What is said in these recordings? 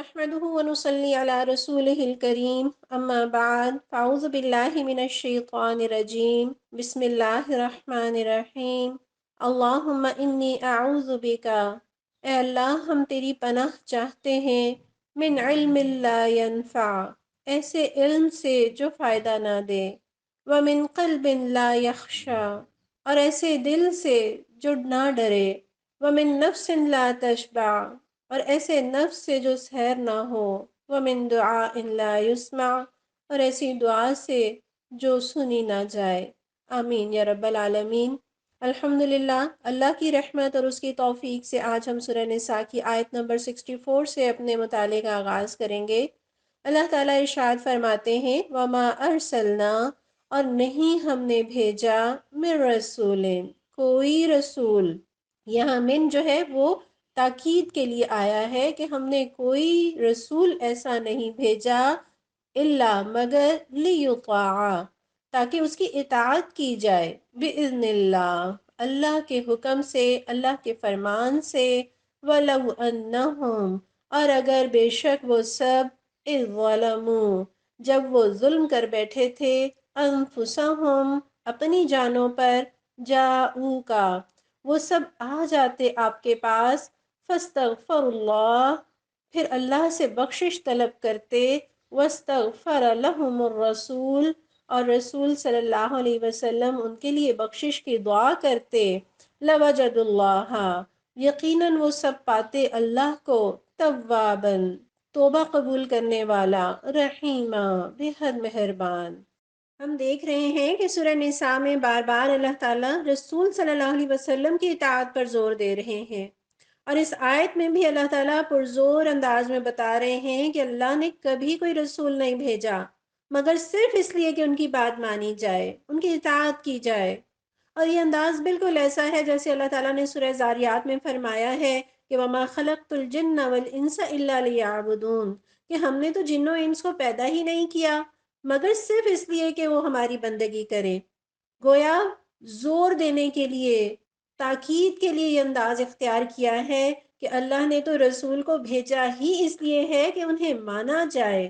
نحمده ونصلي على رسوله الكريم اما بعد فاعوذ بالله من الشيطان الرجيم بسم الله الرحمن الرحیم اللہم انی اعوذ بک، اے اللہ ہم تیری پناہ چاہتے ہیں، من علم لا ينفع، ایسے علم سے جو فائدہ نہ دے، ومن قلب لا يخشع، اور ایسے دل سے جو نہ ڈرے، ومن نفس لا تشبع، اور ایسے نفس سے جو سیر نہ ہو، وَمِن دُعَاءٍ لَا يُسْمَعُ، اور ایسی دعا سے جو سنی نہ جائے۔ آمین یا رب العالمین۔ الحمدللہ، اللہ کی رحمت اور اس کی توفیق سے آج ہم سورہ نساء کی آیت نمبر 64 سے اپنے مطالعے کا آغاز کریں گے۔ اللہ تعالیٰ ارشاد فرماتے ہیں وَمَا أَرْسَلْنَا، اور نہیں ہم نے بھیجا، مِن رسول، کوئی رسول، یہاں من جو ہے وہ تاکید کے لیے آیا ہے کہ ہم نے کوئی رسول ایسا نہیں بھیجا، الا مگر لیطاع، تاکہ اس کی اطاعت کی جائے، باذن اللہ، اللہ کے حکم سے، اللہ کے فرمان سے، ولو انہم، اور اگر بے شک وہ سب، اذ ظلموا، جب وہ ظلم کر بیٹھے تھے، انفسہم، اپنی جانوں پر، جاؤکا، وہ سب آ جاتے آپ کے پاس، فاستغفر اللہ، پھر اللہ سے بخشش طلب کرتے، واستغفر لهم الرسول، اور رسول صلی اللہ علیہ وسلم ان کے لیے بخشش کی دعا کرتے، لوجد اللہ، یقیناً وہ سب پاتے اللہ کو، توابا، توبہ قبول کرنے والا، رحیمہ، بے حد مہربان۔ ہم دیکھ رہے ہیں کہ سورہ نساء میں بار بار اللہ تعالیٰ رسول صلی اللہ علیہ وسلم کی اطاعت پر زور دے رہے ہیں، اور اس آیت میں بھی اللہ تعالیٰ پرزور انداز میں بتا رہے ہیں کہ اللہ نے کبھی کوئی رسول نہیں بھیجا مگر صرف اس لیے کہ ان کی بات مانی جائے، ان کی اطاعت کی جائے۔ اور یہ انداز بالکل ایسا ہے جیسے اللہ تعالیٰ نے سورہ زاریات میں فرمایا ہے کہ وَمَا خَلَقْتُ الْجِنَّ وَالْإِنسَ إِلَّا لِيَعْبُدُونَ، کہ ہم نے تو جن و انس کو پیدا ہی نہیں کیا مگر صرف اس لیے کہ وہ ہماری بندگی کریں۔ گویا زور دینے کے لیے، تاکید کے لیے یہ انداز اختیار کیا ہے کہ اللہ نے تو رسول کو بھیجا ہی اس لیے ہے کہ انہیں مانا جائے۔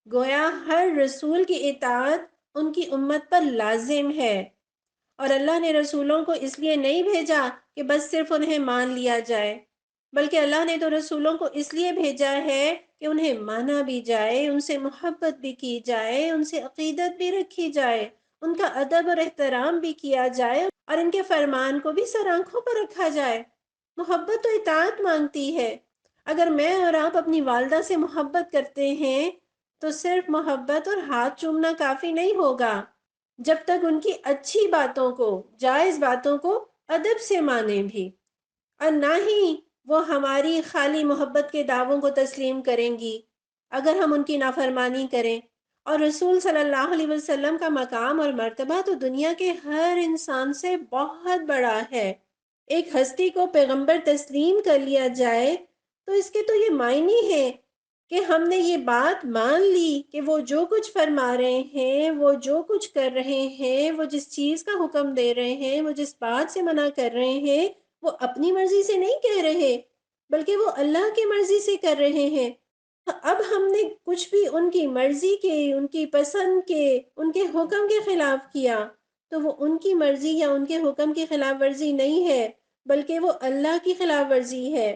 گویا ہر رسول کی اطاعت ان کی امت پر لازم ہے، اور اللہ نے رسولوں کو اس لیے نہیں بھیجا کہ بس صرف انہیں مان لیا جائے، بلکہ اللہ نے تو رسولوں کو اس لیے بھیجا ہے کہ انہیں مانا بھی جائے، ان سے محبت بھی کی جائے، ان سے عقیدت بھی رکھی جائے، ان کا ادب اور احترام بھی کیا جائے، اور ان کے فرمان کو بھی سر آنکھوں پر رکھا جائے۔ محبت تو اطاعت مانگتی ہے۔ اگر میں اور آپ اپنی والدہ سے محبت کرتے ہیں تو صرف محبت اور ہاتھ چومنا کافی نہیں ہوگا، جب تک ان کی اچھی باتوں کو، جائز باتوں کو ادب سے مانیں بھی، اور نہ ہی وہ ہماری خالی محبت کے دعووں کو تسلیم کریں گی اگر ہم ان کی نافرمانی کریں۔ اور رسول صلی اللہ علیہ وسلم کا مقام اور مرتبہ تو دنیا کے ہر انسان سے بہت بڑا ہے۔ ایک ہستی کو پیغمبر تسلیم کر لیا جائے تو اس کے تو یہ معنی ہے کہ ہم نے یہ بات مان لی کہ وہ جو کچھ فرما رہے ہیں، وہ جو کچھ کر رہے ہیں، وہ جس چیز کا حکم دے رہے ہیں، وہ جس بات سے منع کر رہے ہیں، وہ اپنی مرضی سے نہیں کہہ رہے بلکہ وہ اللہ کی مرضی سے کر رہے ہیں۔ اب ہم نے کچھ بھی ان کی مرضی کے، ان کی پسند کے، ان کے حکم کے خلاف کیا تو وہ ان کی مرضی یا ان کے حکم کی خلاف ورزی نہیں ہے بلکہ وہ اللہ کی خلاف ورزی ہے۔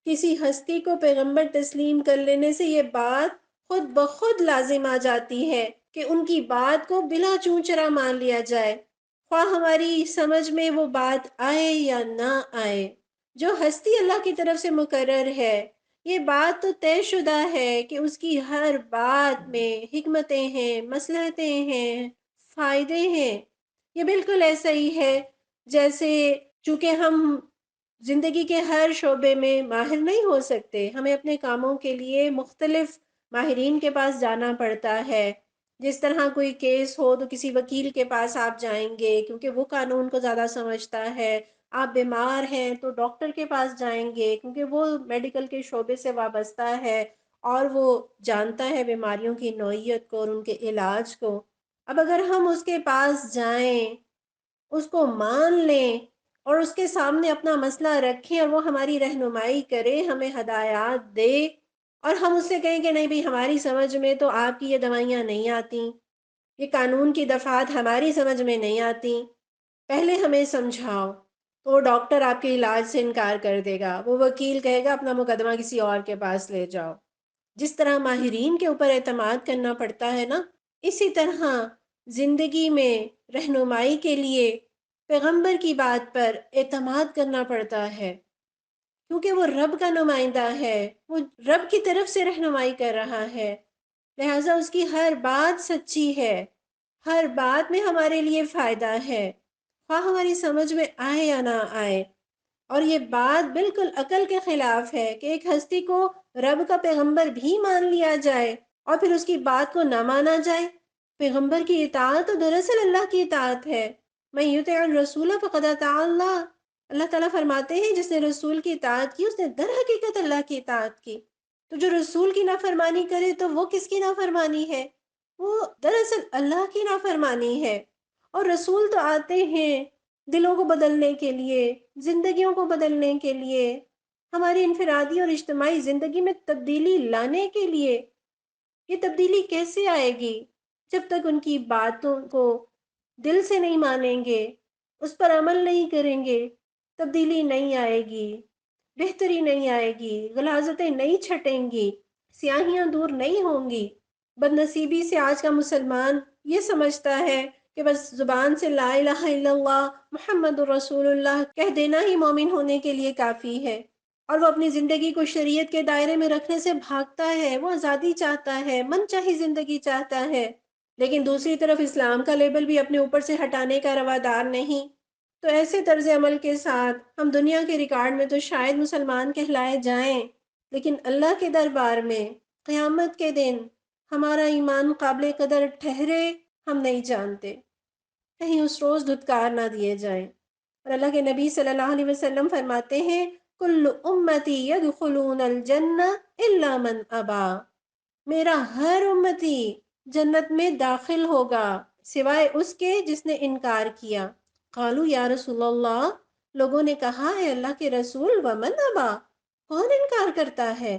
کسی ہستی کو پیغمبر تسلیم کر لینے سے یہ بات خود بخود لازم آ جاتی ہے کہ ان کی بات کو بلا چوں چرا مان لیا جائے، خواہ ہماری سمجھ میں وہ بات آئے یا نہ آئے۔ جو ہستی اللہ کی طرف سے مقرر ہے، یہ بات تو طے شدہ ہے کہ اس کی ہر بات میں حکمتیں ہیں، مصلحتیں ہیں، فائدے ہیں۔ یہ بالکل ایسا ہی ہے جیسے، چونکہ ہم زندگی کے ہر شعبے میں ماہر نہیں ہو سکتے، ہمیں اپنے کاموں کے لیے مختلف ماہرین کے پاس جانا پڑتا ہے۔ جس طرح کوئی کیس ہو تو کسی وکیل کے پاس آپ جائیں گے کیونکہ وہ قانون کو زیادہ سمجھتا ہے، آپ بیمار ہیں تو ڈاکٹر کے پاس جائیں گے کیونکہ وہ میڈیکل کے شعبے سے وابستہ ہے اور وہ جانتا ہے بیماریوں کی نوعیت کو اور ان کے علاج کو۔ اب اگر ہم اس کے پاس جائیں، اس کو مان لیں اور اس کے سامنے اپنا مسئلہ رکھیں اور وہ ہماری رہنمائی کرے، ہمیں ہدایات دے، اور ہم اس سے کہیں کہ نہیں بھئی ہماری سمجھ میں تو آپ کی یہ دوائیاں نہیں آتی، یہ قانون کی دفعات ہماری سمجھ میں نہیں آتی، پہلے ہمیں سمجھاؤ، تو وہ ڈاکٹر آپ کے علاج سے انکار کر دے گا، وہ وکیل کہے گا اپنا مقدمہ کسی اور کے پاس لے جاؤ۔ جس طرح ماہرین کے اوپر اعتماد کرنا پڑتا ہے نا، اسی طرح زندگی میں رہنمائی کے لیے پیغمبر کی بات پر اعتماد کرنا پڑتا ہے، کیونکہ وہ رب کا نمائندہ ہے، وہ رب کی طرف سے رہنمائی کر رہا ہے، لہٰذا اس کی ہر بات سچی ہے، ہر بات میں ہمارے لیے فائدہ ہے، خواہ ہماری سمجھ میں آئے یا نہ آئے۔ اور یہ بات بالکل عقل کے خلاف ہے کہ ایک ہستی کو رب کا پیغمبر بھی مان لیا جائے اور پھر اس کی بات کو نہ مانا جائے۔ پیغمبر کی اطاعت تو دراصل اللہ کی اطاعت ہے۔ من یطع الرسول فقد اطاع اللہ، اللہ تعالیٰ فرماتے ہیں جس نے رسول کی اطاعت کی اس نے در حقیقت اللہ کی اطاعت کی۔ تو جو رسول کی نافرمانی کرے تو وہ کس کی نافرمانی ہے؟ وہ دراصل اللہ کی نافرمانی ہے۔ اور رسول تو آتے ہیں دلوں کو بدلنے کے لیے، زندگیوں کو بدلنے کے لیے، ہماری انفرادی اور اجتماعی زندگی میں تبدیلی لانے کے لیے۔ یہ تبدیلی کیسے آئے گی جب تک ان کی باتوں کو دل سے نہیں مانیں گے، اس پر عمل نہیں کریں گے؟ تبدیلی نہیں آئے گی، بہتری نہیں آئے گی، غلاظتیں نہیں چھٹیں گی، سیاہیاں دور نہیں ہوں گی۔ بدنصیبی سے آج کا مسلمان یہ سمجھتا ہے کہ بس زبان سے لا الہ الا اللہ محمد الرسول اللہ کہہ دینا ہی مومن ہونے کے لیے کافی ہے، اور وہ اپنی زندگی کو شریعت کے دائرے میں رکھنے سے بھاگتا ہے، وہ آزادی چاہتا ہے، من چاہی زندگی چاہتا ہے، لیکن دوسری طرف اسلام کا لیبل بھی اپنے اوپر سے ہٹانے کا روادار نہیں۔ تو ایسے طرز عمل کے ساتھ ہم دنیا کے ریکارڈ میں تو شاید مسلمان کہلائے جائیں، لیکن اللہ کے دربار میں قیامت کے دن ہمارا ایمان قابل قدر ٹھہرے ہم نہیں جانتے، کہیں اس روز دھتکار نہ دیے جائیں۔ اور اللہ کے نبی صلی اللہ علیہ وسلم فرماتے ہیں کل امتی یدخلون الجنہ الا من ابا، میرا ہر امتی جنت میں داخل ہوگا سوائے اس کے جس نے انکار کیا۔ قالوا یا رسول اللہ، لوگوں نے کہا ہے اللہ کے رسول ومن ابا، کون انکار کرتا ہے؟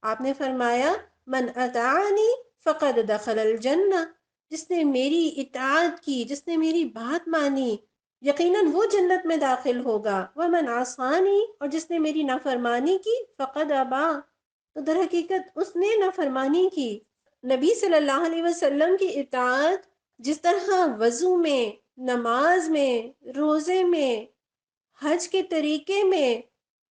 آپ نے فرمایا من اطاعنی فقد دخل الجنہ، جس نے میری اطاعت کی، جس نے میری بات مانی، یقیناً وہ جنت میں داخل ہوگا۔ ومن عصانی، اور جس نے میری نافرمانی کی، فقد ابا، تو در حقیقت اس نے نافرمانی کی۔ نبی صلی اللہ علیہ وسلم کی اطاعت جس طرح وضو میں، نماز میں، روزے میں، حج کے طریقے میں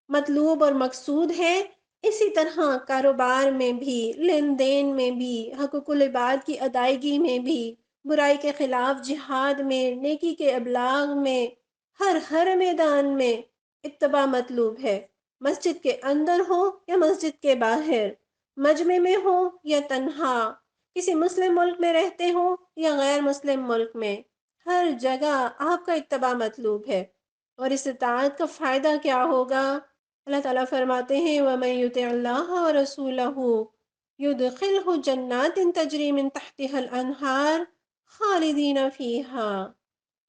مطلوب اور مقصود ہے، اسی طرح کاروبار میں بھی، لین دین میں بھی، حقوق العباد کی ادائیگی میں بھی، برائی کے خلاف جہاد میں، نیکی کے ابلاغ میں، ہر میدان میں اتباع مطلوب ہے، مسجد کے اندر ہو یا مسجد کے باہر، مجمع میں ہو یا تنہا، کسی مسلم ملک میں رہتے ہوں یا غیر مسلم ملک میں، ہر جگہ آپ کا اتباع مطلوب ہے۔ اور اس اطاعت کا فائدہ کیا ہوگا؟ اللہ تعالیٰ فرماتے ہیں وَمَن يُطِعِ اللَّهَ وَرَسُولَهُ يُدْخِلْهُ جَنَّاتٍ تَجْرِي مِن تَحْتِهَا الْأَنْهَارُ خَالِدِينَ فِيهَا،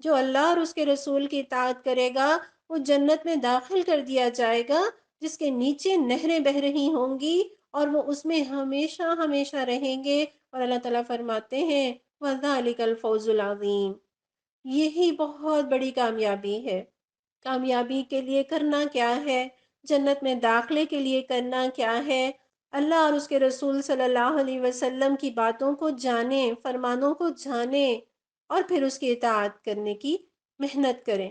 جو اللہ اور اس کے رسول کی اطاعت کرے گا وہ جنت میں داخل کر دیا جائے گا جس کے نیچے نہریں بہہ رہی ہوں گی، اور وہ اس میں ہمیشہ ہمیشہ رہیں گے۔ اور اللہ تعالیٰ فرماتے ہیں وَذَلِكَ الْفَوْزُ الْعَظِيمُ، یہی بہت بڑی کامیابی ہے۔ کامیابی کے لیے کرنا کیا ہے؟ جنت میں داخلے کے لیے کرنا کیا ہے؟ اللہ اور اس کے رسول صلی اللہ علیہ وسلم کی باتوں کو جانیں، فرمانوں کو جانیں، اور پھر اس کی اطاعت کرنے کی محنت کریں۔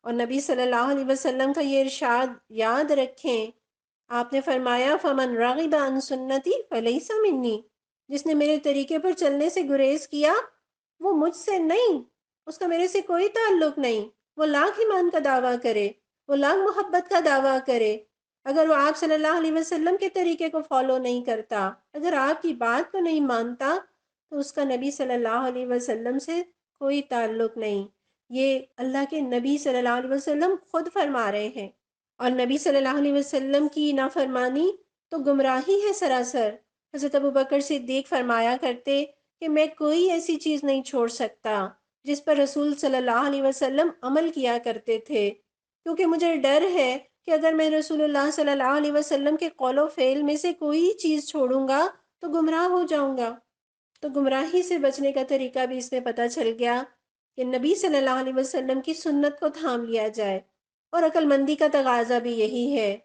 اور نبی صلی اللہ علیہ وسلم کا یہ ارشاد یاد رکھیں، آپ نے فرمایا فَمَن رَغِبَ عَن سُنَّتِي فَلَيْسَ مِنِّي، جس نے میرے طریقے پر چلنے سے گریز کیا وہ مجھ سے نہیں، اس کا میرے سے کوئی تعلق نہیں۔ وہ لاکھ ایمان کا دعویٰ کرے، وہ لاکھ محبت کا دعویٰ کرے، اگر وہ آپ صلی اللہ علیہ وسلم کے طریقے کو فالو نہیں کرتا، اگر آپ کی بات کو نہیں مانتا، تو اس کا نبی صلی اللہ علیہ وسلم سے کوئی تعلق نہیں۔ یہ اللہ کے نبی صلی اللہ علیہ وسلم خود فرما رہے ہیں۔ اور نبی صلی اللہ علیہ وسلم کی نافرمانی تو گمراہی ہے سراسر۔ حضرت ابوبکر صدیق فرمایا کرتے کہ میں کوئی ایسی چیز نہیں چھوڑ سکتا جس پر رسول صلی اللہ علیہ وسلم عمل کیا کرتے تھے، کیونکہ مجھے ڈر ہے کہ اگر میں رسول اللہ صلی اللہ علیہ وسلم کے قول و فعل میں سے کوئی چیز چھوڑوں گا تو گمراہ ہو جاؤں گا۔ تو گمراہی سے بچنے کا طریقہ بھی اس میں پتہ چل گیا کہ نبی صلی اللہ علیہ وسلم کی سنت کو تھام لیا جائے، اور عقل مندی کا تقاضا بھی یہی ہے۔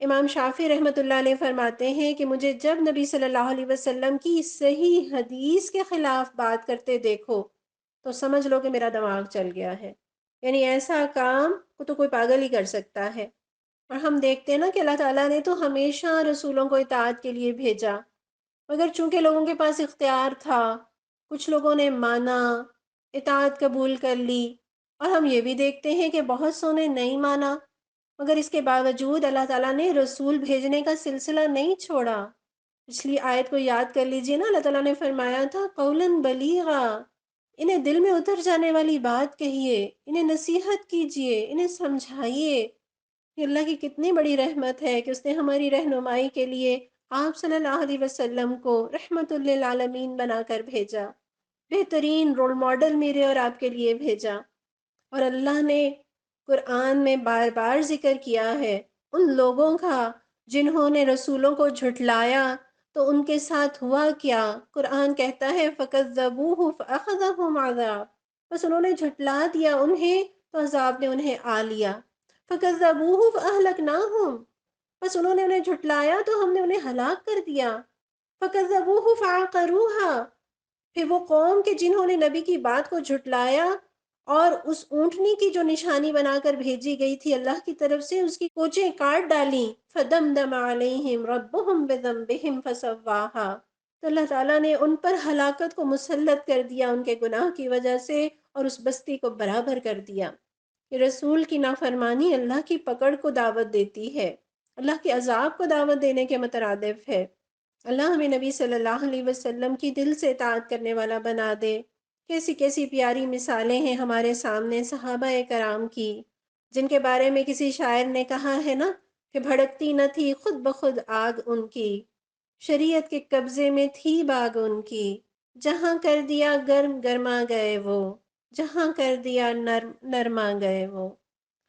امام شافعی رحمۃ اللہ علیہ فرماتے ہیں کہ مجھے جب نبی صلی اللہ علیہ وسلم کی صحیح حدیث کے خلاف بات کرتے دیکھو تو سمجھ لو کہ میرا دماغ چل گیا ہے، یعنی ایسا کام کو تو کوئی پاگل ہی کر سکتا ہے۔ اور ہم دیکھتے ہیں نا کہ اللہ تعالیٰ نے تو ہمیشہ رسولوں کو اطاعت کے لیے بھیجا، مگر چونکہ لوگوں کے پاس اختیار تھا، کچھ لوگوں نے مانا، اطاعت قبول کر لی، اور ہم یہ بھی دیکھتے ہیں کہ بہت سو نے نہیں مانا، مگر اس کے باوجود اللہ تعالیٰ نے رسول بھیجنے کا سلسلہ نہیں چھوڑا۔ پچھلی آیت کو یاد کر لیجئے نا، اللہ تعالیٰ نے فرمایا تھا قولاً بلیغا، انہیں دل میں اتر جانے والی بات کہیے، انہیں نصیحت کیجئے، انہیں سمجھائیے۔ یہ اللہ کی کتنی بڑی رحمت ہے کہ اس نے ہماری رہنمائی کے لیے آپ صلی اللہ علیہ وسلم کو رحمت للعالمین بنا کر بھیجا، بہترین رول ماڈل میرے اور آپ کے لیے بھیجا۔ اور اللہ نے قرآن میں بار بار ذکر کیا ہے ان لوگوں کا جنہوں نے رسولوں کو جھٹلایا تو ان کے ساتھ ہوا کیا۔ قرآن کہتا ہے فَكَذَّبُوهُ فَأَخَذَهُمْ عَذَابٌ، بس انہوں نے جھٹلا دیا انہیں تو عذاب نے انہیں آ لیا۔ فَكَذَّبُوهُ فَأَهْلَكْنَاهُمْ، بس انہوں نے انہیں جھٹلایا تو ہم نے انہیں ہلاک کر دیا۔ فَكَذَّبُوهُ فَعَقَرُوهَا، پھر وہ قوم کے جنہوں نے نبی کی بات کو جھٹلایا اور اس اونٹنی کی جو نشانی بنا کر بھیجی گئی تھی اللہ کی طرف سے، اس کی کوچیں کاٹ ڈالیں۔ فَدَمْدَمَ عَلَيْهِمْ رَبُّهُمْ بِذَنبِهِمْ فَسَوَّاهَا، تو اللہ تعالیٰ نے ان پر ہلاکت کو مسلط کر دیا ان کے گناہ کی وجہ سے، اور اس بستی کو برابر کر دیا۔ کہ رسول کی نافرمانی اللہ کی پکڑ کو دعوت دیتی ہے، اللہ کے عذاب کو دعوت دینے کے مترادف ہے۔ اللہ ہمیں نبی صلی اللہ علیہ وسلم کی دل سے اطاعت کرنے والا بنا دے۔ کیسی کیسی پیاری مثالیں ہیں ہمارے سامنے صحابہ کرام کی، جن کے بارے میں کسی شاعر نے کہا ہے نا کہ بھڑکتی نہ تھی خود بخود آگ ان کی، شریعت کے قبضے میں تھی باغ ان کی، جہاں کر دیا گرم گرما گئے وہ، جہاں کر دیا نرم نرما گئے وہ۔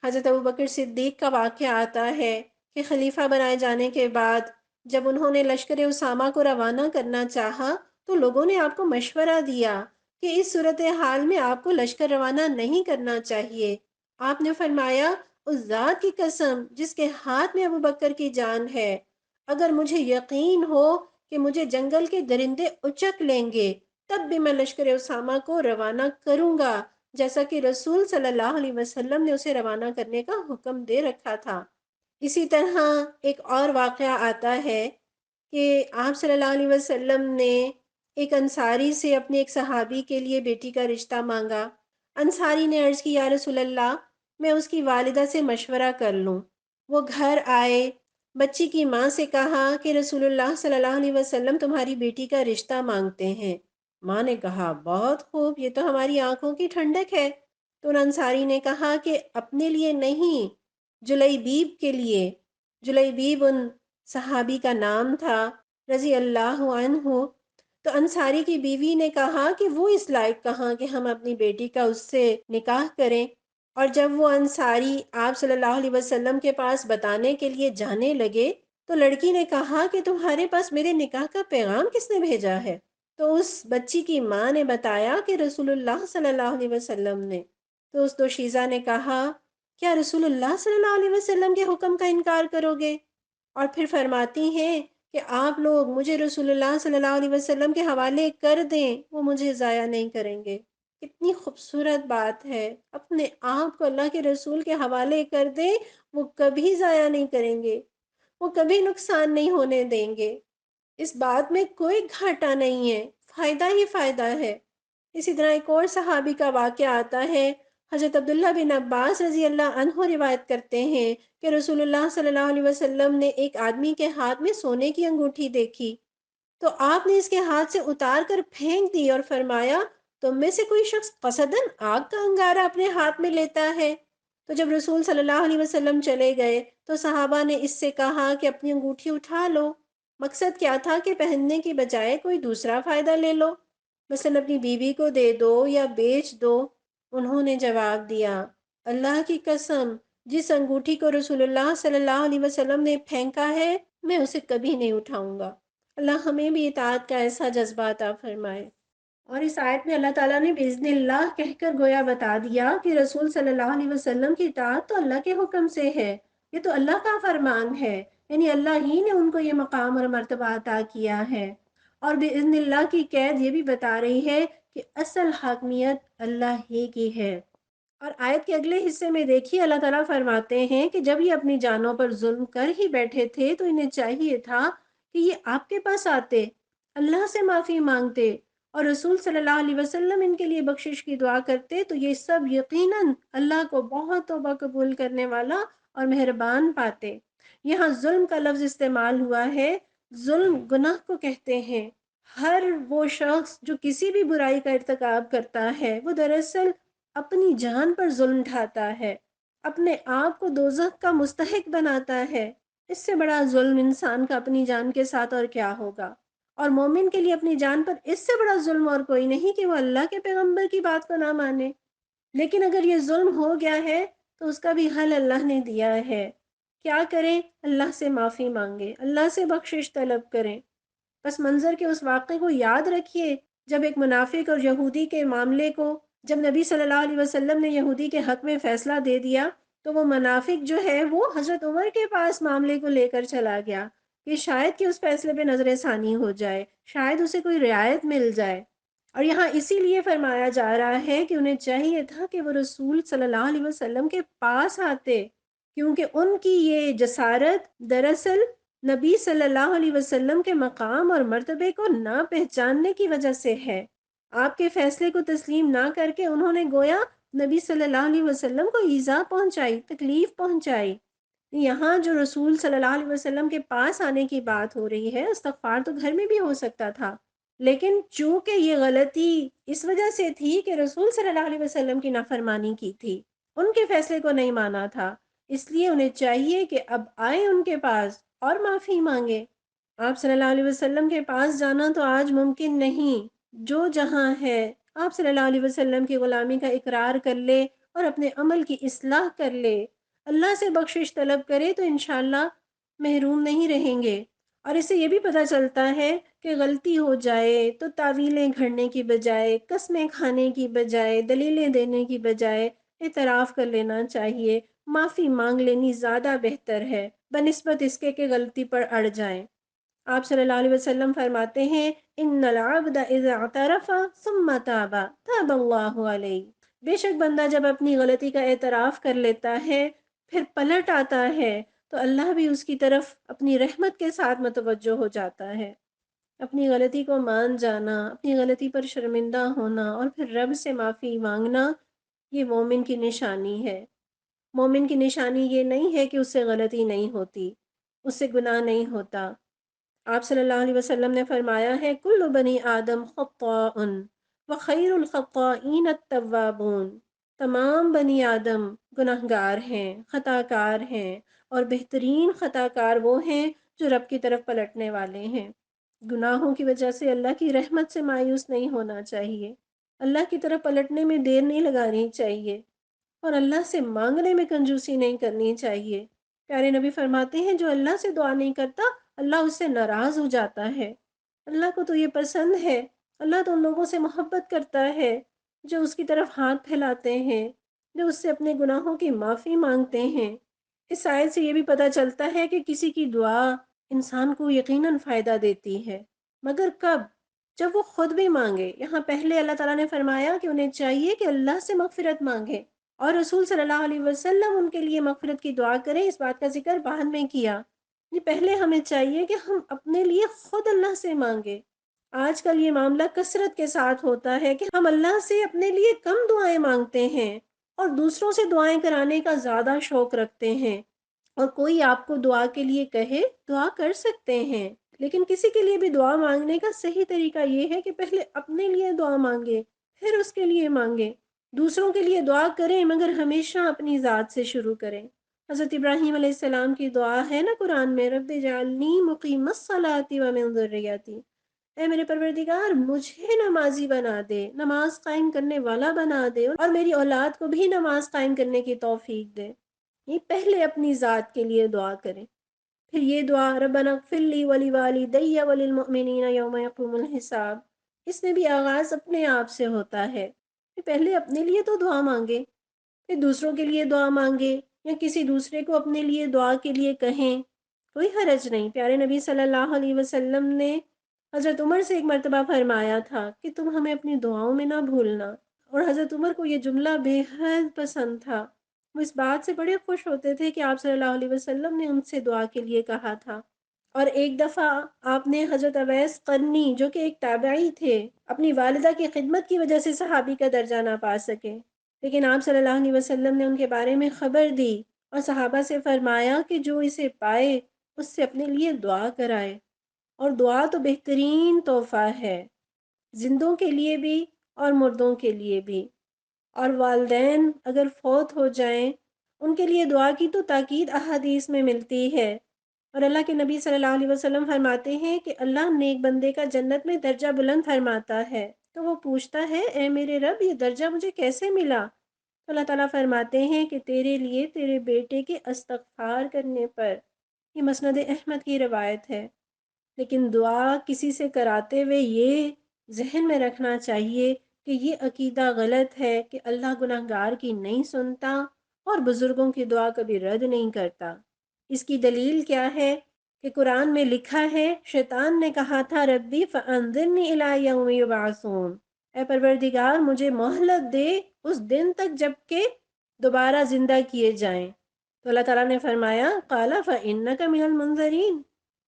حضرت ابوبکر صدیق کا واقعہ آتا ہے کہ خلیفہ بنائے جانے کے بعد جب انہوں نے لشکر اسامہ کو روانہ کرنا چاہا تو لوگوں نے آپ کو مشورہ دیا کہ اس صورتحال میں آپ کو لشکر روانہ نہیں کرنا چاہیے۔ آپ نے فرمایا اس ذات کی قسم جس کے ہاتھ میں ابوبکر کی جان ہے، اگر مجھے یقین ہو کہ مجھے جنگل کے درندے اچک لیں گے تب بھی میں لشکر اسامہ کو روانہ کروں گا، جیسا کہ رسول صلی اللہ علیہ وسلم نے اسے روانہ کرنے کا حکم دے رکھا تھا۔ اسی طرح ایک اور واقعہ آتا ہے کہ آپ صلی اللہ علیہ وسلم نے ایک انصاری سے اپنے ایک صحابی کے لیے بیٹی کا رشتہ مانگا۔ انصاری نے عرض کی یا رسول اللہ، میں اس کی والدہ سے مشورہ کر لوں۔ وہ گھر آئے، بچی کی ماں سے کہا کہ رسول اللہ صلی اللہ علیہ وسلم تمہاری بیٹی کا رشتہ مانگتے ہیں۔ ماں نے کہا بہت خوب، یہ تو ہماری آنکھوں کی ٹھنڈک ہے۔ تو ان انصاری نے کہا کہ اپنے لیے نہیں، جلیبیب کے لیے۔ جلیبیب ان صحابی کا نام تھا رضی اللہ عنہ۔ تو انصاری کی بیوی نے کہا کہ وہ اس لائق کہاں کہ ہم اپنی بیٹی کا اس سے نکاح کریں۔ اور جب وہ انصاری آپ صلی اللہ علیہ وسلم کے پاس بتانے کے لیے جانے لگے تو لڑکی نے کہا کہ تمہارے پاس میرے نکاح کا پیغام کس نے بھیجا ہے؟ تو اس بچی کی ماں نے بتایا کہ رسول اللہ صلی اللہ علیہ وسلم نے۔ تو اس دوشیزہ نے کہا کیا رسول اللہ صلی اللہ علیہ وسلم کے حکم کا انکار کرو گے؟ اور پھر فرماتی ہیں کہ آپ لوگ مجھے رسول اللہ صلی اللہ علیہ وسلم کے حوالے کر دیں، وہ مجھے ضائع نہیں کریں گے۔ کتنی خوبصورت بات ہے، اپنے آپ کو اللہ کے رسول کے حوالے کر دیں، وہ کبھی ضائع نہیں کریں گے، وہ کبھی نقصان نہیں ہونے دیں گے۔ اس بات میں کوئی گھاٹا نہیں ہے، فائدہ ہی فائدہ ہے۔ اسی طرح ایک اور صحابی کا واقعہ آتا ہے، حضرت عبداللہ بن عباس رضی اللہ عنہ روایت کرتے ہیں کہ رسول اللہ صلی اللہ علیہ وسلم نے ایک آدمی کے ہاتھ میں سونے کی انگوٹھی دیکھی تو آپ نے اس کے ہاتھ سے اتار کر پھینک دی اور فرمایا تم میں سے کوئی شخص قصدن آگ کا انگارہ اپنے ہاتھ میں لیتا ہے؟ تو جب رسول صلی اللہ علیہ وسلم چلے گئے تو صحابہ نے اس سے کہا کہ اپنی انگوٹھی اٹھا لو۔ مقصد کیا تھا کہ پہننے کی بجائے کوئی دوسرا فائدہ لے لو، مثلا اپنی بیوی کو دے دو یا بیچ دو۔ انہوں نے جواب دیا اللہ کی قسم جس انگوٹھی کو رسول اللہ صلی اللہ علیہ وسلم نے پھینکا ہے میں اسے کبھی نہیں اٹھاؤں گا۔ اللہ ہمیں بھی اطاعت کا ایسا جذبہ عطا فرمائے۔ اور اس آیت میں اللہ تعالیٰ نے بِإِذْنِ اللہ کہہ کر گویا بتا دیا کہ رسول صلی اللہ علیہ وسلم کی اطاعت تو اللہ کے حکم سے ہے، یہ تو اللہ کا فرمان ہے، یعنی اللہ ہی نے ان کو یہ مقام اور مرتبہ عطا کیا ہے۔ اور بِإِذْنِ اللہ کی قید یہ بھی بتا رہی ہے کہ اصل حاکمیت اللہ ہی کی ہے۔ اور آیت کے اگلے حصے میں دیکھیے اللہ تعالیٰ فرماتے ہیں کہ جب یہ اپنی جانوں پر ظلم کر ہی بیٹھے تھے تو انہیں چاہیے تھا کہ یہ آپ کے پاس آتے، اللہ سے معافی مانگتے اور رسول صلی اللہ علیہ وسلم ان کے لیے بخشش کی دعا کرتے، تو یہ سب یقیناً اللہ کو بہت توبہ قبول کرنے والا اور مہربان پاتے۔ یہاں ظلم کا لفظ استعمال ہوا ہے، ظلم گناہ کو کہتے ہیں۔ ہر وہ شخص جو کسی بھی برائی کا ارتکاب کرتا ہے وہ دراصل اپنی جان پر ظلم ڈھاتا ہے، اپنے آپ کو دوزخ کا مستحق بناتا ہے۔ اس سے بڑا ظلم انسان کا اپنی جان کے ساتھ اور کیا ہوگا؟ اور مومن کے لیے اپنی جان پر اس سے بڑا ظلم اور کوئی نہیں کہ وہ اللہ کے پیغمبر کی بات کو نہ مانے۔ لیکن اگر یہ ظلم ہو گیا ہے تو اس کا بھی حل اللہ نے دیا ہے۔ کیا کریں؟ اللہ سے معافی مانگے، اللہ سے بخشش طلب کریں۔ پس منظر کے اس واقعے کو یاد رکھیے جب ایک منافق اور یہودی کے معاملے کو، جب نبی صلی اللہ علیہ وسلم نے یہودی کے حق میں فیصلہ دے دیا تو وہ منافق جو ہے وہ حضرت عمر کے پاس معاملے کو لے کر چلا گیا کہ شاید کہ اس فیصلے پہ نظر ثانی ہو جائے، شاید اسے کوئی رعایت مل جائے۔ اور یہاں اسی لیے فرمایا جا رہا ہے کہ انہیں چاہیے تھا کہ وہ رسول صلی اللہ علیہ وسلم کے پاس آتے، کیونکہ ان کی یہ جسارت دراصل نبی صلی اللہ علیہ وسلم کے مقام اور مرتبے کو نہ پہچاننے کی وجہ سے ہے۔ آپ کے فیصلے کو تسلیم نہ کر کے انہوں نے گویا نبی صلی اللہ علیہ وسلم کو ایذا پہنچائی، تکلیف پہنچائی۔ یہاں جو رسول صلی اللہ علیہ وسلم کے پاس آنے کی بات ہو رہی ہے، استغفار تو گھر میں بھی ہو سکتا تھا، لیکن چونکہ یہ غلطی اس وجہ سے تھی کہ رسول صلی اللہ علیہ وسلم کی نافرمانی کی تھی، ان کے فیصلے کو نہیں مانا تھا، اس لیے انہیں چاہیے کہ اب آئیں ان کے پاس اور معافی مانگے۔ آپ صلی اللہ علیہ وسلم کے پاس جانا تو آج ممکن نہیں، جو جہاں ہے آپ صلی اللہ علیہ وسلم کی غلامی کا اقرار کر لے اور اپنے عمل کی اصلاح کر لے، اللہ سے بخشش طلب کرے تو انشاءاللہ محروم نہیں رہیں گے۔ اور اس سے یہ بھی پتہ چلتا ہے کہ غلطی ہو جائے تو تعویلیں گھڑنے کی بجائے، قسمیں کھانے کی بجائے، دلیلیں دینے کی بجائے اعتراف کر لینا چاہیے، معافی مانگ لینی زیادہ بہتر ہے بنسبت اس کے کہ غلطی پر اڑ جائیں۔ آپ صلی اللہ علیہ وسلم فرماتے ہیں ان العبد اذا اعترف ثم تاب تاب اللہ علیہ۔ بے شک بندہ جب اپنی غلطی کا اعتراف کر لیتا ہے پھر پلٹ آتا ہے تو اللہ بھی اس کی طرف اپنی رحمت کے ساتھ متوجہ ہو جاتا ہے۔ اپنی غلطی کو مان جانا، اپنی غلطی پر شرمندہ ہونا اور پھر رب سے معافی مانگنا، یہ مومن کی نشانی ہے۔ مومن کی نشانی یہ نہیں ہے کہ اس سے غلطی نہیں ہوتی، اس سے گناہ نہیں ہوتا۔ آپ صلی اللہ علیہ وسلم نے فرمایا ہے کل بنی آدم خطاء وخیر الخطائین التوابون۔ تمام بنی آدم گناہ گار ہیں، خطا کار ہیں، اور بہترین خطا کار وہ ہیں جو رب کی طرف پلٹنے والے ہیں۔ گناہوں کی وجہ سے اللہ کی رحمت سے مایوس نہیں ہونا چاہیے، اللہ کی طرف پلٹنے میں دیر نہیں لگانی چاہیے، اور اللہ سے مانگنے میں کنجوسی نہیں کرنی چاہیے۔ پیارے نبی فرماتے ہیں جو اللہ سے دعا نہیں کرتا اللہ اس سے ناراض ہو جاتا ہے۔ اللہ کو تو یہ پسند ہے، اللہ تو ان لوگوں سے محبت کرتا ہے جو اس کی طرف ہاتھ پھیلاتے ہیں، جو اس سے اپنے گناہوں کی معافی مانگتے ہیں۔ اس آیت سے یہ بھی پتہ چلتا ہے کہ کسی کی دعا انسان کو یقیناً فائدہ دیتی ہے، مگر کب؟ جب وہ خود بھی مانگے۔ یہاں پہلے اللہ تعالیٰ نے فرمایا کہ انہیں چاہیے کہ اللہ سے مغفرت مانگے، اور رسول صلی اللہ علیہ وسلم ان کے لیے مغفرت کی دعا کریں، اس بات کا ذکر بعد میں کیا۔ یہ پہلے ہمیں چاہیے کہ ہم اپنے لیے خود اللہ سے مانگے۔ آج کل یہ معاملہ کثرت کے ساتھ ہوتا ہے کہ ہم اللہ سے اپنے لیے کم دعائیں مانگتے ہیں اور دوسروں سے دعائیں کرانے کا زیادہ شوق رکھتے ہیں، اور کوئی آپ کو دعا کے لیے کہے دعا کر سکتے ہیں، لیکن کسی کے لیے بھی دعا مانگنے کا صحیح طریقہ یہ ہے کہ پہلے اپنے لیے دعا مانگے پھر اس کے لیے مانگے۔ دوسروں کے لیے دعا کریں مگر ہمیشہ اپنی ذات سے شروع کریں۔ حضرت ابراہیم علیہ السلام کی دعا ہے نا قرآن میں، رب اجعلنی مقیم الصلاۃ ومن ذریتی، اے میرے پروردگار مجھے نمازی بنا دے، نماز قائم کرنے والا بنا دے، اور میری اولاد کو بھی نماز قائم کرنے کی توفیق دے۔ یہ پہلے اپنی ذات کے لیے دعا کریں، پھر یہ دعا ربنا اغفر لی ولوالدی وللمؤمنین یوم یقوم الحساب، اس میں بھی آغاز اپنے آپ سے ہوتا ہے کہ پہلے اپنے لیے تو دعا مانگے، پھر دوسروں کے لیے دعا مانگے، یا کسی دوسرے کو اپنے لیے دعا کے لیے کہیں، کوئی حرج نہیں۔ پیارے نبی صلی اللہ علیہ وسلم نے حضرت عمر سے ایک مرتبہ فرمایا تھا کہ تم ہمیں اپنی دعاؤں میں نہ بھولنا، اور حضرت عمر کو یہ جملہ بے حد پسند تھا۔ وہ اس بات سے بڑے خوش ہوتے تھے کہ آپ صلی اللہ علیہ وسلم نے ان سے دعا کے لیے کہا تھا۔ اور ایک دفعہ آپ نے حضرت اویس قرنی جو کہ ایک تابعی تھے، اپنی والدہ کی خدمت کی وجہ سے صحابی کا درجہ نہ پا سکے، لیکن آپ صلی اللہ علیہ وسلم نے ان کے بارے میں خبر دی اور صحابہ سے فرمایا کہ جو اسے پائے اس سے اپنے لیے دعا کرائے، اور دعا تو بہترین تحفہ ہے، زندوں کے لیے بھی اور مردوں کے لیے بھی۔ اور والدین اگر فوت ہو جائیں ان کے لیے دعا کی تو تاکید احادیث میں ملتی ہے، اور اللہ کے نبی صلی اللہ علیہ وسلم فرماتے ہیں کہ اللہ نیک بندے کا جنت میں درجہ بلند فرماتا ہے، تو وہ پوچھتا ہے اے میرے رب یہ درجہ مجھے کیسے ملا؟ تو اللہ تعالیٰ فرماتے ہیں کہ تیرے لیے تیرے بیٹے کے استغفار کرنے پر۔ یہ مسند احمد کی روایت ہے۔ لیکن دعا کسی سے کراتے ہوئے یہ ذہن میں رکھنا چاہیے کہ یہ عقیدہ غلط ہے کہ اللہ گناہ گار کی نہیں سنتا اور بزرگوں کی دعا کبھی رد نہیں کرتا۔ اس کی دلیل کیا ہے کہ قرآن میں لکھا ہے، شیطان نے کہا تھا ربی فانظرنی الی یوم یبعثون، اے پروردگار مجھے مہلت دے اس دن تک جب کہ دوبارہ زندہ کیے جائیں۔ تو اللہ تعالیٰ نے فرمایا قال فانک من المنظرین،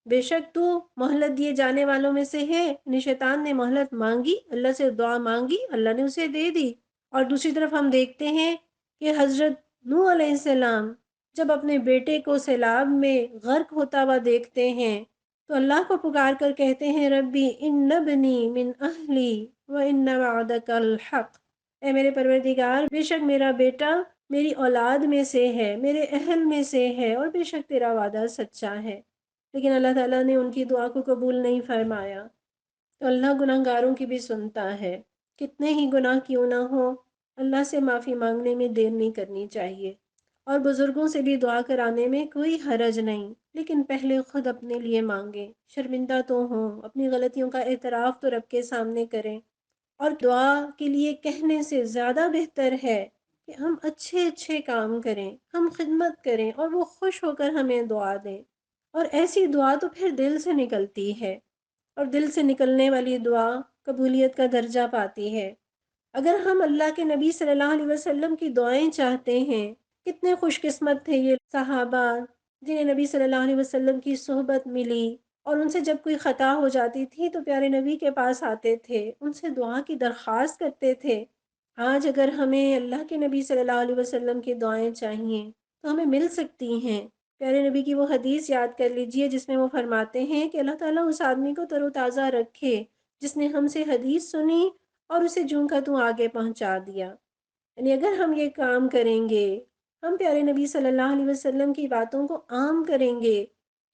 بے شک تو مہلت دیے جانے والوں میں سے ہے۔ یعنی شیطان نے مہلت مانگی، اللہ سے دعا مانگی، اللہ نے اسے دے دی۔ اور دوسری طرف ہم دیکھتے ہیں کہ حضرت نوح علیہ السلام جب اپنے بیٹے کو سیلاب میں غرق ہوتا ہوا دیکھتے ہیں تو اللہ کو پکار کر کہتے ہیں ربی ان ابنی من اہلی وان وعدک الحق، اے میرے پروردگار بے شک میرا بیٹا میری اولاد میں سے ہے، میرے اہل میں سے ہے، اور بے شک تیرا وعدہ سچا ہے۔ لیکن اللہ تعالیٰ نے ان کی دعا کو قبول نہیں فرمایا۔ تو اللہ گناہ گاروں کی بھی سنتا ہے، کتنے ہی گناہ کیوں نہ ہو، اللہ سے معافی مانگنے میں دیر نہیں کرنی چاہیے، اور بزرگوں سے بھی دعا کرانے میں کوئی حرج نہیں، لیکن پہلے خود اپنے لیے مانگیں، شرمندہ تو ہوں، اپنی غلطیوں کا اعتراف تو رب کے سامنے کریں، اور دعا کے لیے کہنے سے زیادہ بہتر ہے کہ ہم اچھے اچھے کام کریں، ہم خدمت کریں اور وہ خوش ہو کر ہمیں دعا دیں، اور ایسی دعا تو پھر دل سے نکلتی ہے، اور دل سے نکلنے والی دعا قبولیت کا درجہ پاتی ہے۔ اگر ہم اللہ کے نبی صلی اللہ علیہ وسلم کی دعائیں چاہتے ہیں، کتنے خوش قسمت تھے یہ صحابہ جنہیں نبی صلی اللہ علیہ وسلم کی صحبت ملی، اور ان سے جب کوئی خطا ہو جاتی تھی تو پیارے نبی کے پاس آتے تھے، ان سے دعا کی درخواست کرتے تھے۔ آج اگر ہمیں اللہ کے نبی صلی اللہ علیہ وسلم کی دعائیں چاہیے تو ہمیں مل سکتی ہیں۔ پیارے نبی کی وہ حدیث یاد کر لیجئے جس میں وہ فرماتے ہیں کہ اللہ تعالیٰ اس آدمی کو تر و تازہ رکھے جس نے ہم سے حدیث سنی اور اسے جوں کا توں آگے پہنچا دیا۔ یعنی اگر ہم یہ کام کریں گے، ہم پیارے نبی صلی اللہ علیہ وسلم کی باتوں کو عام کریں گے،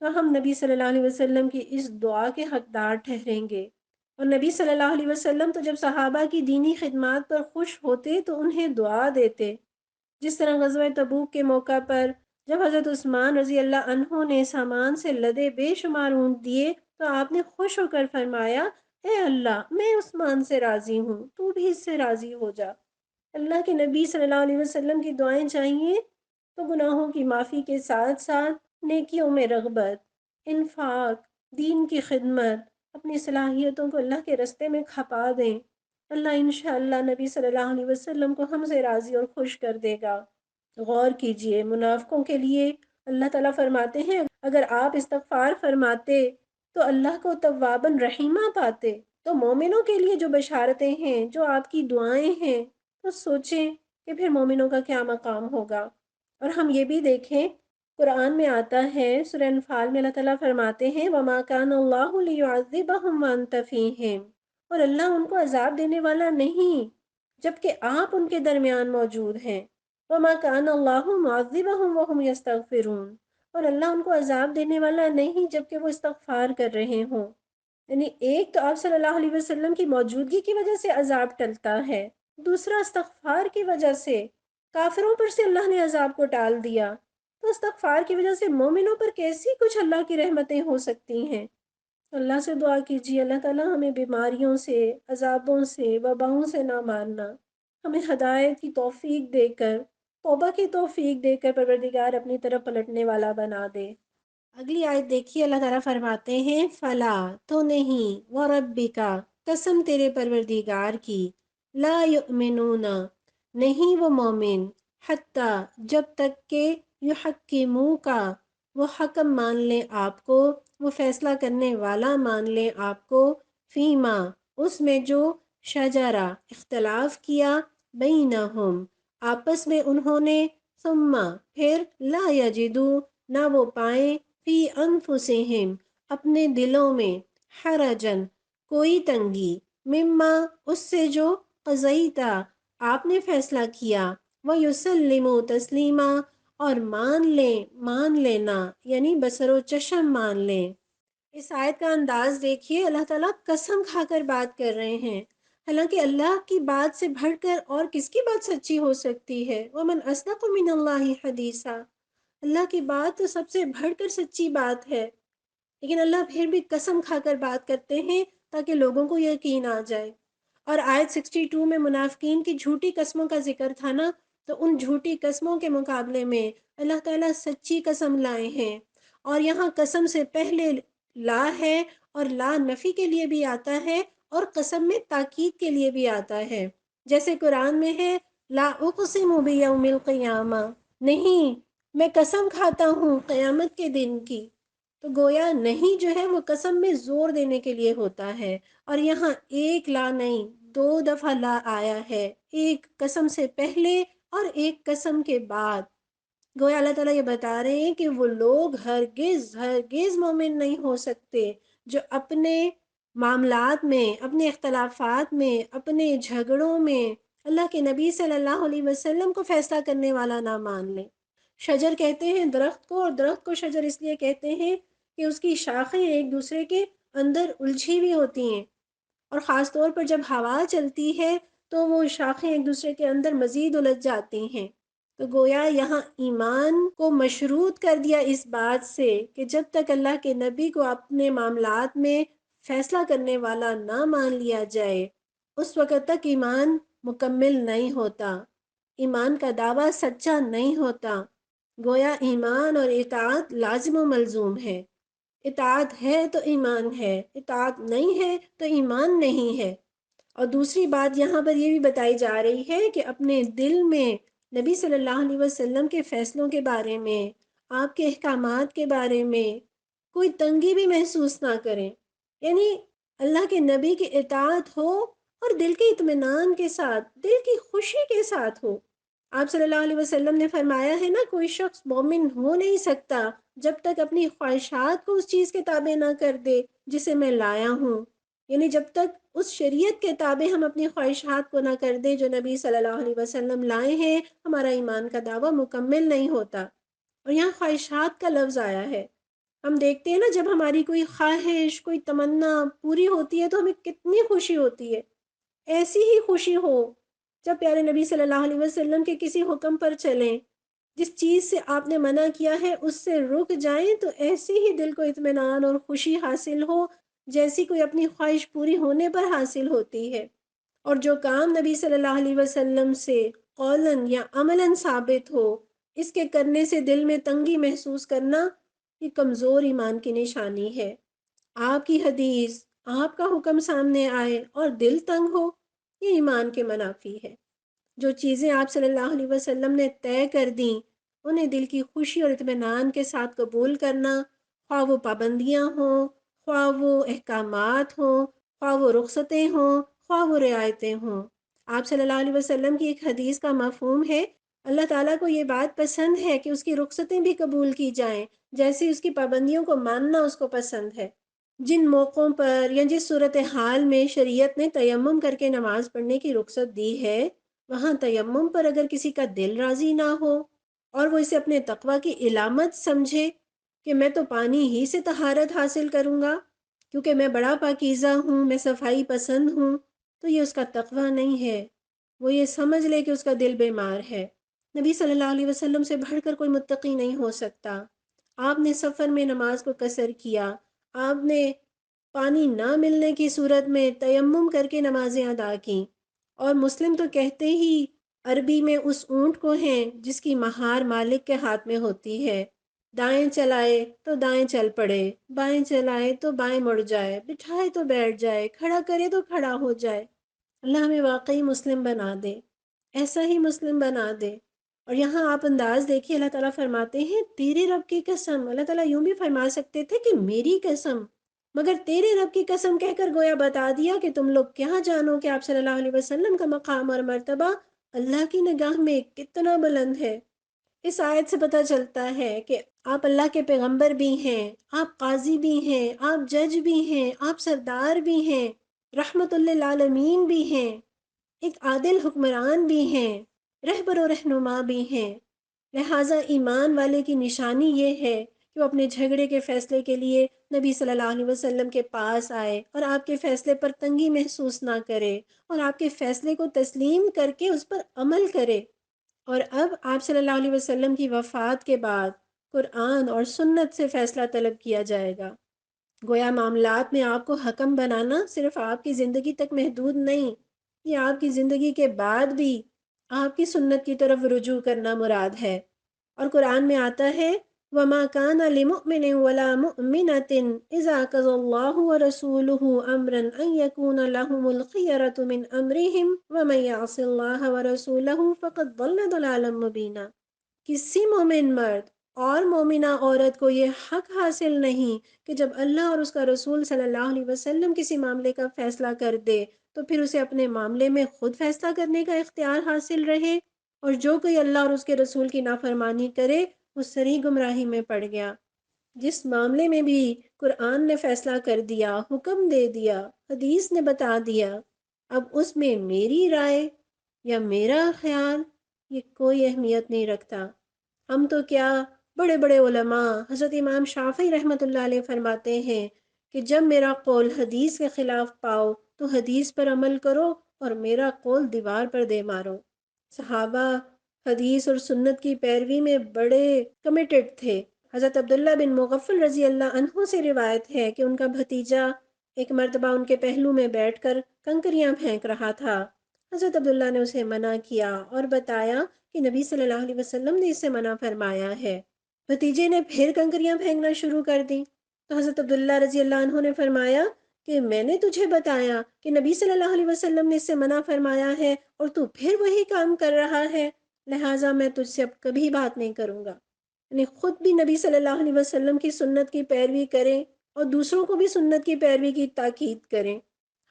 تو ہم نبی صلی اللہ علیہ وسلم کی اس دعا کے حقدار ٹھہریں گے۔ اور نبی صلی اللہ علیہ وسلم تو جب صحابہ کی دینی خدمات پر خوش ہوتے تو انہیں دعا دیتے، جس طرح غزوہ تبوک کے موقع پر جب حضرت عثمان رضی اللہ عنہ نے سامان سے لدے بے شمار اونٹ دیے تو آپ نے خوش ہو کر فرمایا اے اللہ میں عثمان سے راضی ہوں، تو بھی اس سے راضی ہو جا۔ اللہ کے نبی صلی اللہ علیہ وسلم کی دعائیں چاہیے تو گناہوں کی معافی کے ساتھ ساتھ نیکیوں میں رغبت، انفاق، دین کی خدمت، اپنی صلاحیتوں کو اللہ کے رستے میں کھپا دیں۔ اللہ انشاءاللہ نبی صلی اللہ علیہ وسلم کو ہم سے راضی اور خوش کر دے گا۔ غور کیجئے، منافقوں کے لیے اللہ تعالیٰ فرماتے ہیں اگر آپ استغفار فرماتے تو اللہ کو تواباً رحیمہ پاتے، تو مومنوں کے لیے جو بشارتیں ہیں، جو آپ کی دعائیں ہیں، تو سوچیں کہ پھر مومنوں کا کیا مقام ہوگا۔ اور ہم یہ بھی دیکھیں قرآن میں آتا ہے سورہ انفال میں اللہ تعالیٰ فرماتے ہیں وَمَا كَانَ اللَّهُ لِيُعَذِّبَهُمْ وَأَنْتَ فِيهِمْ، اور اللہ ان کو عذاب دینے والا نہیں جبکہ آپ ان کے درمیان موجود ہیں۔ وَمَا كَانَ اللَّهُ مُعَذِّبَهُمْ وَهُمْ يَسْتَغْفِرُونَ، اور اللہ ان کو عذاب دینے والا نہیں جبکہ وہ استغفار کر رہے ہوں۔ یعنی ایک تو آپ صلی اللہ علیہ وسلم کی موجودگی کی وجہ سے عذاب ٹلتا ہے، دوسرا استغفار کی وجہ سے کافروں پر سے اللہ نے عذاب کو ٹال دیا۔ تو استغفار کی وجہ سے مومنوں پر کیسی کچھ اللہ کی رحمتیں ہو سکتی ہیں۔ اللہ سے دعا کیجیے اللہ تعالیٰ ہمیں بیماریوں سے، عذابوں سے، وباؤں سے نہ مارنا، ہمیں ہدایت کی توفیق دے کر، توبہ کی توفیق دے کر پروردگار اپنی طرف پلٹنے والا بنا دے۔ اگلی آیت دیکھیے، اللہ تعالیٰ فرماتے ہیں فلا تو نہیں، وربک قسم تیرے پروردگار کی، لا یؤمنون نہیں وہ مومن، حتی جب تک کہ یحکموک وہ حکم مان لیں آپ کو، وہ فیصلہ کرنے والا مان لیں آپ کو، فیما اس میں جو شجرا اختلاف کیا، بینہم آپس میں انہوں نے، ثم پھر لا یجدو نہ وہ پائیں، فی انفسہم اپنے دلوں میں، حرجن کوئی تنگی، مما اس سے جو قضیتا آپ نے فیصلہ کیا، ویسلموا تسلیما اور مان لینا یعنی بسر و چشم مان لیں۔ اس آیت کا انداز دیکھیے، اللہ تعالیٰ قسم کھا کر بات کر رہے ہیں، حالانکہ اللہ کی بات سے بڑھ کر اور کس کی بات سچی ہو سکتی ہے؟ وَمَنْ أَصْدَقُ مِنَ اللَّهِ حَدِيثًا، اللہ کی بات تو سب سے بڑھ کر سچی بات ہے، لیکن اللہ پھر بھی قسم کھا کر بات کرتے ہیں تاکہ لوگوں کو یقین آ جائے۔ اور آیت 62 میں منافقین کی جھوٹی قسموں کا ذکر تھا نا، تو ان جھوٹی قسموں کے مقابلے میں اللہ تعالیٰ سچی قسم لائے ہیں، اور یہاں قسم سے پہلے لا ہے، اور لا نفی کے لیے بھی آتا ہے اور قسم میں تاکید کے لیے بھی آتا ہے، جیسے قرآن میں ہے لا اقسم بیوم القیامہ، نہیں میں قسم کھاتا ہوں قیامت کے دن کی، تو گویا نہیں جو ہے وہ قسم میں زور دینے کے لیے ہوتا ہے، اور یہاں ایک لا نہیں 2 دفعہ لا آیا ہے، ایک قسم سے پہلے اور ایک قسم کے بعد۔ گویا اللہ تعالیٰ یہ بتا رہے ہیں کہ وہ لوگ ہرگز مومن نہیں ہو سکتے جو اپنے معاملات میں، اپنے اختلافات میں، اپنے جھگڑوں میں اللہ کے نبی صلی اللہ علیہ وسلم کو فیصلہ کرنے والا نہ مان لیں۔ شجر کہتے ہیں درخت کو، اور درخت کو شجر اس لیے کہتے ہیں کہ اس کی شاخیں ایک دوسرے کے اندر الجھی ہوئی ہوتی ہیں، اور خاص طور پر جب ہوا چلتی ہے تو وہ شاخیں ایک دوسرے کے اندر مزید الجھ جاتی ہیں۔ تو گویا یہاں ایمان کو مشروط کر دیا اس بات سے کہ جب تک اللہ کے نبی کو اپنے معاملات میں فیصلہ کرنے والا نہ مان لیا جائے، اس وقت تک ایمان مکمل نہیں ہوتا، ایمان کا دعویٰ سچا نہیں ہوتا۔ گویا ایمان اور اطاعت لازم و ملزوم ہے، اطاعت ہے تو ایمان ہے، اطاعت نہیں ہے تو ایمان نہیں ہے۔ اور دوسری بات یہاں پر یہ بھی بتائی جا رہی ہے کہ اپنے دل میں نبی صلی اللہ علیہ وسلم کے فیصلوں کے بارے میں، آپ کے احکامات کے بارے میں کوئی تنگی بھی محسوس نہ کریں، یعنی اللہ کے نبی کی اطاعت ہو اور دل کے اطمینان کے ساتھ، دل کی خوشی کے ساتھ ہو۔ آپ صلی اللہ علیہ وسلم نے فرمایا ہے نا، کوئی شخص مومن ہو نہیں سکتا جب تک اپنی خواہشات کو اس چیز کے تابع نہ کر دے جسے میں لایا ہوں، یعنی جب تک اس شریعت کے تابع ہم اپنی خواہشات کو نہ کر دیں جو نبی صلی اللہ علیہ وسلم لائے ہیں، ہمارا ایمان کا دعویٰ مکمل نہیں ہوتا۔ اور یہاں خواہشات کا لفظ آیا ہے، ہم دیکھتے ہیں نا جب ہماری کوئی خواہش، کوئی تمنا پوری ہوتی ہے تو ہمیں کتنی خوشی ہوتی ہے۔ ایسی ہی خوشی ہو جب پیارے نبی صلی اللہ علیہ وسلم کے کسی حکم پر چلیں، جس چیز سے آپ نے منع کیا ہے اس سے رک جائیں، تو ایسی ہی دل کو اطمینان اور خوشی حاصل ہو جیسی کوئی اپنی خواہش پوری ہونے پر حاصل ہوتی ہے۔ اور جو کام نبی صلی اللہ علیہ وسلم سے قولاً یا عملاً ثابت ہو، اس کے کرنے سے دل میں تنگی محسوس کرنا یہ کمزور ایمان کی نشانی ہے۔ آپ کی حدیث، آپ کا حکم سامنے آئے اور دل تنگ ہو، یہ ایمان کے منافی ہے۔ جو چیزیں آپ صلی اللہ علیہ وسلم نے طے کر دیں انہیں دل کی خوشی اور اطمینان کے ساتھ قبول کرنا، خواہ وہ پابندیاں ہوں، خواہ وہ احکامات ہوں، خواہ وہ رخصتیں ہوں، خواہ وہ رعایتیں ہوں۔ آپ صلی اللہ علیہ وسلم کی ایک حدیث کا مفہوم ہے، اللہ تعالیٰ کو یہ بات پسند ہے کہ اس کی رخصتیں بھی قبول کی جائیں، جیسے اس کی پابندیوں کو ماننا اس کو پسند ہے۔ جن موقعوں پر یا جس صورتحال میں شریعت نے تیمم کر کے نماز پڑھنے کی رخصت دی ہے، وہاں تیمم پر اگر کسی کا دل راضی نہ ہو اور وہ اسے اپنے تقویٰ کی علامت سمجھے کہ میں تو پانی ہی سے طہارت حاصل کروں گا کیونکہ میں بڑا پاکیزہ ہوں، میں صفائی پسند ہوں، تو یہ اس کا تقویٰ نہیں ہے، وہ یہ سمجھ لے کہ اس کا دل بیمار ہے۔ نبی صلی اللہ علیہ وسلم سے بڑھ کر کوئی متقی نہیں ہو سکتا۔ آپ نے سفر میں نماز کو قصر کیا، آپ نے پانی نہ ملنے کی صورت میں تیمم کر کے نمازیں ادا کیں، اور مسلم تو کہتے ہی عربی میں اس اونٹ کو ہیں جس کی مہار مالک کے ہاتھ میں ہوتی ہے۔ دائیں چلائے تو دائیں چل پڑے، بائیں چلائے تو بائیں مڑ جائے، بٹھائے تو بیٹھ جائے، کھڑا کرے تو کھڑا ہو جائے۔ اللہ ہمیں واقعی مسلم بنا دے، ایسا ہی مسلم بنا دے۔ اور یہاں آپ انداز دیکھیے، اللہ تعالیٰ فرماتے ہیں تیرے رب کی قسم۔ اللہ تعالیٰ یوں بھی فرما سکتے تھے کہ میری قسم، مگر تیرے رب کی قسم کہہ کر گویا بتا دیا کہ تم لوگ کیا جانو کہ آپ صلی اللہ علیہ وسلم کا مقام اور مرتبہ اللہ کی نگاہ میں کتنا بلند ہے۔ اس آیت سے پتہ چلتا ہے کہ آپ اللہ کے پیغمبر بھی ہیں، آپ قاضی بھی ہیں، آپ جج بھی ہیں، آپ سردار بھی ہیں، رحمت للعالمین بھی ہیں، ایک عادل حکمران بھی ہیں، رہبر و رہنما بھی ہیں۔ لہٰذا ایمان والے کی نشانی یہ ہے کہ وہ اپنے جھگڑے کے فیصلے کے لیے نبی صلی اللہ علیہ وسلم کے پاس آئے اور آپ کے فیصلے پر تنگی محسوس نہ کرے، اور آپ کے فیصلے کو تسلیم کر کے اس پر عمل کرے۔ اور اب آپ صلی اللہ علیہ وسلم کی وفات کے بعد قرآن اور سنت سے فیصلہ طلب کیا جائے گا۔ گویا معاملات میں آپ کو حکم بنانا صرف آپ کی زندگی تک محدود نہیں، یہ آپ کی زندگی کے بعد بھی آپ کی سنت کی طرف رجوع کرنا مراد ہے۔ اور قرآن میں آتا ہے وَمَا كَانَ لِمُؤْمِنٍ وَلَا مُؤْمِنَةٍ إِذَا قَضَى اللَّهُ وَرَسُولُهُ أَمْرًا أَن يَكُونَ لَهُمُ الْخِيَرَةُ مِنْ أَمْرِهِمْ وَمَن يَعْصِ اللَّهَ وَرَسُولَهُ فَقَدْ ضَلَّ ضَلَالًا مُبِينًا۔ کسی مومن مرد اور مومنہ عورت کو یہ حق حاصل نہیں کہ جب اللہ اور اس کا رسول صلی اللہ علیہ وسلم کسی معاملے کا فیصلہ کر دے تو پھر اسے اپنے معاملے میں خود فیصلہ کرنے کا اختیار حاصل رہے، اور جو کوئی اللہ اور اس کے رسول کی نافرمانی کرے وہ سری گمراہی میں پڑ گیا۔ جس معاملے میں بھی قرآن نے فیصلہ کر دیا، حکم دے دیا، حدیث نے بتا دیا، اب اس میں میری رائے یا میرا خیال یہ کوئی اہمیت نہیں رکھتا۔ ہم تو کیا، بڑے بڑے علماء حضرت امام شافعی رحمۃ اللہ علیہ فرماتے ہیں کہ جب میرا قول حدیث کے خلاف پاؤ تو حدیث پر عمل کرو اور میرا قول دیوار پر دے مارو۔ صحابہ حدیث اور سنت کی پیروی میں بڑے کمیٹڈ تھے۔ حضرت عبداللہ بن مغفل رضی اللہ عنہ سے روایت ہے کہ ان کا بھتیجا ایک مرتبہ ان کے پہلو میں بیٹھ کر کنکریاں پھینک رہا تھا۔ حضرت عبداللہ نے اسے منع کیا اور بتایا کہ نبی صلی اللہ علیہ وسلم نے اسے منع فرمایا ہے۔ بھتیجے نے پھر کنکریاں پھینکنا شروع کر دی تو حضرت عبداللہ رضی اللہ عنہ نے فرمایا کہ میں نے تجھے بتایا کہ نبی صلی اللہ علیہ وسلم نے اس سے منع فرمایا ہے اور تو پھر وہی کام کر رہا ہے، لہٰذا میں تجھ سے اب کبھی بات نہیں کروں گا۔ یعنی خود بھی نبی صلی اللہ علیہ وسلم کی سنت کی پیروی کریں اور دوسروں کو بھی سنت کی پیروی کی تاکید کریں۔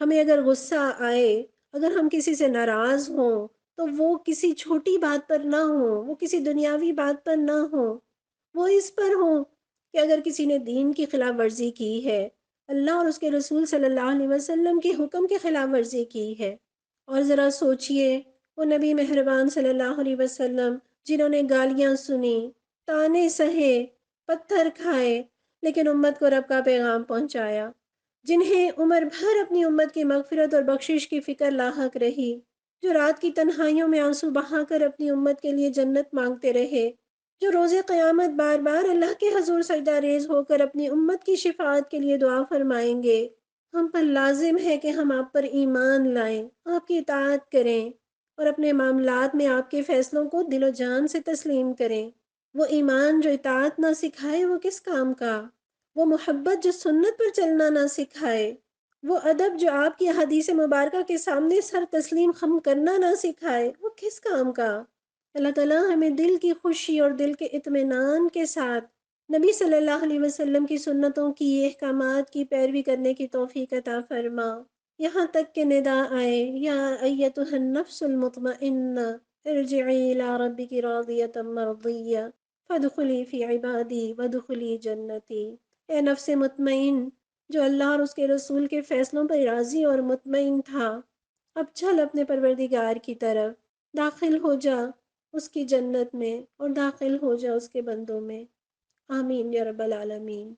ہمیں اگر غصہ آئے، اگر ہم کسی سے ناراض ہوں تو وہ کسی چھوٹی بات پر نہ ہو، وہ کسی دنیاوی بات پر نہ ہو، وہ اس پر ہو کہ اگر کسی نے دین کی خلاف ورزی کی ہے، اللہ اور اس کے رسول صلی اللہ علیہ وسلم کے حکم کی خلاف ورزی کی ہے۔ اور ذرا سوچئے وہ نبی مہربان صلی اللہ علیہ وسلم جنہوں نے گالیاں سنی، تانے سہے، پتھر کھائے، لیکن امت کو رب کا پیغام پہنچایا، جنہیں عمر بھر اپنی امت کی مغفرت اور بخشش کی فکر لاحق رہی، جو رات کی تنہائیوں میں آنسو بہا کر اپنی امت کے لیے جنت مانگتے رہے، جو روز قیامت بار بار اللہ کے حضور سجدہ ریز ہو کر اپنی امت کی شفاعت کے لیے دعا فرمائیں گے۔ ہم پر لازم ہے کہ ہم آپ پر ایمان لائیں، آپ کی اطاعت کریں اور اپنے معاملات میں آپ کے فیصلوں کو دل و جان سے تسلیم کریں۔ وہ ایمان جو اطاعت نہ سکھائے وہ کس کام کا؟ وہ محبت جو سنت پر چلنا نہ سکھائے، وہ ادب جو آپ کی احادیث مبارکہ کے سامنے سر تسلیم خم کرنا نہ سکھائے، وہ کس کام کا؟ اللہ تعالیٰ ہمیں دل کی خوشی اور دل کے اطمینان کے ساتھ نبی صلی اللہ علیہ وسلم کی سنتوں کی احکامات کی پیروی کرنے کی توفیق عطا فرما، یہاں تک کہ ندا آئے یا ایتھا النفس المطمئنہ ارجعی الی ربک راضیۃ مرضیہ فادخلی فی عبادی وادخلی جنتی۔ اے نفس مطمئن جو اللہ اور اس کے رسول کے فیصلوں پر راضی اور مطمئن تھا، اب چل اپنے پروردگار کی طرف، داخل ہو جا اس کی جنت میں اور داخل ہو جا اس کے بندوں میں۔ آمین یا رب العالمین۔